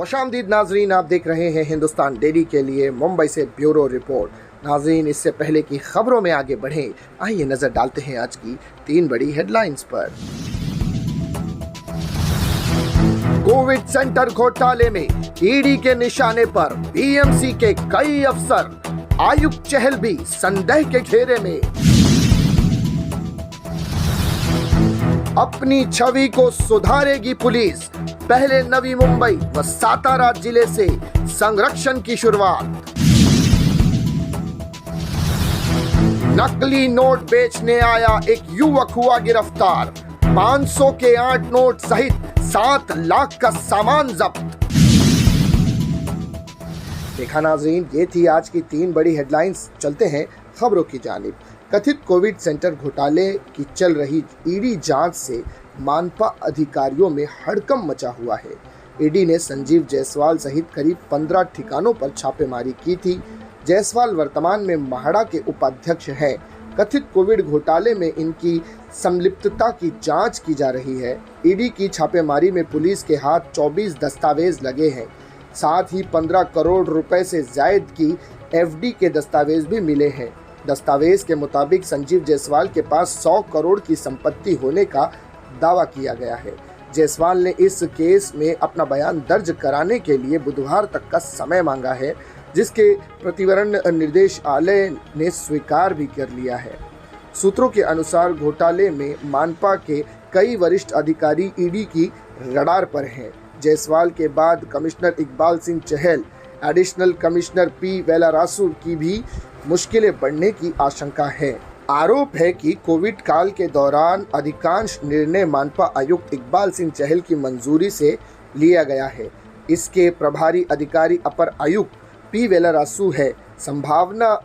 खुशामदीद नाजरीन, आप देख रहे हैं हिंदुस्तान डेली के लिए मुंबई से ब्यूरो रिपोर्ट। नाजरीन, इससे पहले की खबरों में आगे बढ़ें, आइए नजर डालते हैं आज की 3 बड़ी हेडलाइंस पर। कोविड सेंटर घोटाले में ईडी के निशाने पर बीएमसी के कई अफसर, आयुक्त चहल भी संदेह के घेरे में। अपनी छवि को सुधारेगी पुलिस, पहले नवी मुंबई व सातारा जिले से संरक्षण की शुरुआत। नकली नोट बेचने आया एक युवक हुआ गिरफ्तार, 500 के 8 नोट सहित 7 लाख का सामान जब्त। देखा नाज़रीन, ये थी आज की 3 बड़ी हेडलाइंस। चलते हैं खबरों की जानिब। कथित कोविड सेंटर घोटाले की चल रही ईडी जांच से मानपा अधिकारियों में हड़कंप मचा हुआ है। ईडी ने संजीव जायसवाल सहित करीब 15 ठिकानों पर छापेमारी की थी। जायसवाल वर्तमान में महाड़ा के उपाध्यक्ष हैं। कथित कोविड घोटाले में इनकी संलिप्तता की जांच की जा रही है। ईडी की छापेमारी में पुलिस के हाथ 24 दस्तावेज लगे हैं। साथ ही 15 करोड़ रुपए से जायद की एफडी के दस्तावेज भी मिले हैं। दस्तावेज के मुताबिक संजीव जायसवाल के पास 100 करोड़ की संपत्ति होने का दावा किया गया है। जायसवाल ने इस केस में अपना बयान दर्ज कराने के लिए बुधवार तक का समय मांगा है, जिसके प्रतिवरण निर्देशालय ने स्वीकार भी कर लिया है। सूत्रों के अनुसार घोटाले में मानपा के कई वरिष्ठ अधिकारी ईडी की रडार पर हैं। जायसवाल के बाद commissioner Iqbal Singh Chahal, additional commissioner P वेलारासू की भी मुश्किलें बढ़ने की आशंका है। आरोप है कि कोविड काल के दौरान अधिकांश निर्णय मानपा आयुक्त इकबाल सिंह चहल की मंजूरी से लिया गया है। इसके प्रभारी अधिकारी अपर आयुक्त पी वेलारासू है। संभावना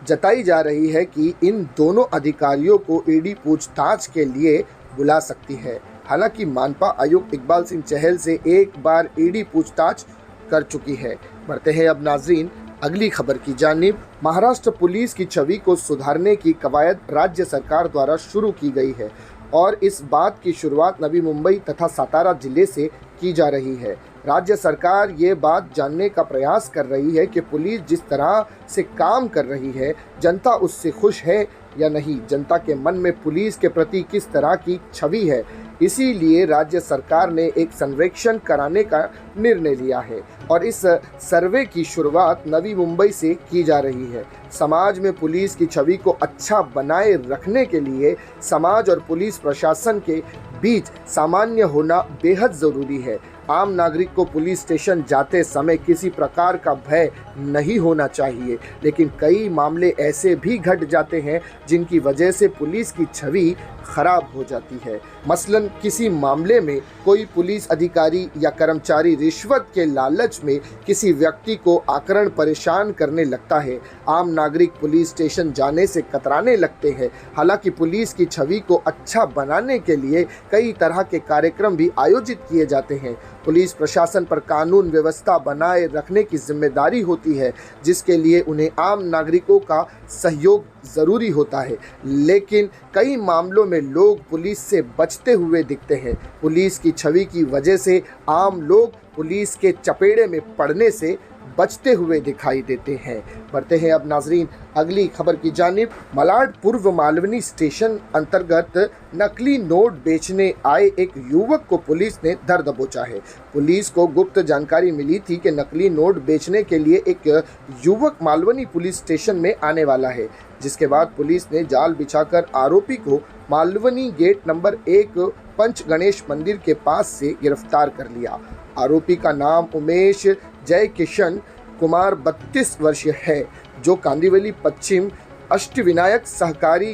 जताई जा रही है कि इन दोनों अधिकारियों को ईडी पूछताछ के लिए बुला सकती है। हालांकि मानपा आयुक्त इकबाल सिंह चहल से एक बार ईडी पूछताछ कर चुकी है। बढ़ते हैं अब नाजरीन अगली खबर की जानिब। महाराष्ट्र पुलिस की छवि को सुधारने की कवायद राज्य सरकार द्वारा शुरू की गई है और इस बात की शुरुआत नवी मुंबई तथा सातारा जिले से की जा रही है। राज्य सरकार ये बात जानने का प्रयास कर रही है कि पुलिस जिस तरह से काम कर रही है, जनता उससे खुश है या नहीं, जनता के मन में पुलिस के प्रति किस तरह की छवि है। इसीलिए राज्य सरकार ने एक सर्वेक्षण कराने का निर्णय लिया है और इस सर्वे की शुरुआत नवी मुंबई से की जा रही है। समाज में पुलिस की छवि को अच्छा बनाए रखने के लिए समाज और पुलिस प्रशासन के बीच सामान्य होना बेहद ज़रूरी है। आम नागरिक को पुलिस स्टेशन जाते समय किसी प्रकार का भय नहीं होना चाहिए, लेकिन कई मामले ऐसे भी घट जाते हैं जिनकी वजह से पुलिस की छवि खराब हो जाती है। मसलन किसी मामले में कोई पुलिस अधिकारी या कर्मचारी रिश्वत के लालच में किसी व्यक्ति को आकरण परेशान करने लगता है। आम नागरिक पुलिस स्टेशन जाने से कतराने लगते हैं। हालांकि पुलिस की छवि को अच्छा बनाने के लिए कई तरह के कार्यक्रम भी आयोजित किए जाते हैं। पुलिस प्रशासन पर कानून व्यवस्था बनाए रखने की जिम्मेदारी होती है, जिसके लिए उन्हें आम नागरिकों का सहयोग ज़रूरी होता है। लेकिन कई मामलों में लोग पुलिस से बचते हुए दिखते हैं। पुलिस की छवि की वजह से आम लोग पुलिस के चपेड़े में पड़ने से बचते हुए दिखाई देते हैं। बढ़ते हैं अब नाजरीन अगली खबर की जानिब। मलाड पूर्व मालवनी स्टेशन अंतर्गत नकली नोट बेचने आए एक युवक को पुलिस ने धर दबोचा है। पुलिस को गुप्त जानकारी मिली थी कि नकली नोट बेचने के लिए एक युवक मालवनी पुलिस स्टेशन में आने वाला है, जिसके बाद पुलिस ने जाल बिछाकर आरोपी को मालवनी गेट नंबर 1 पंच गणेश मंदिर के पास से गिरफ्तार कर लिया। आरोपी का नाम उमेश जय किशन कुमार 32 वर्षीय है, जो कांदिवली पश्चिम अष्टविनायक सहकारी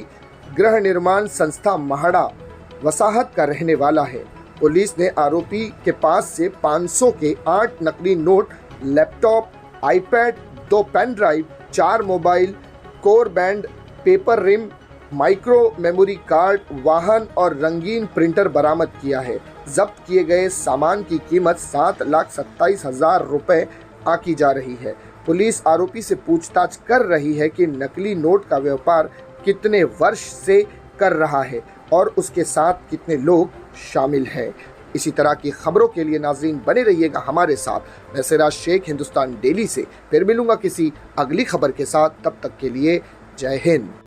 गृह निर्माण संस्था महाड़ा वसाहत का रहने वाला है। पुलिस ने आरोपी के पास से 500 के 8 नकली note, laptop, iPad, 2 pen drive, 4 mobile, कोर बैंड, paper ream, micro memory card, वाहन और रंगीन प्रिंटर बरामद किया है। जब्त किए गए सामान की कीमत 7,27,000 रुपये आंकी जा रही है। पुलिस आरोपी से पूछताछ कर रही है कि नकली नोट का व्यापार कितने वर्ष से कर रहा है और उसके साथ कितने लोग शामिल हैं। इसी तरह की खबरों के लिए नाजरीन बने रहिएगा हमारे साथ। मैं सिराज शेख, हिंदुस्तान डेली से फिर मिलूंगा किसी अगली खबर के साथ। तब तक के लिए जय हिंद।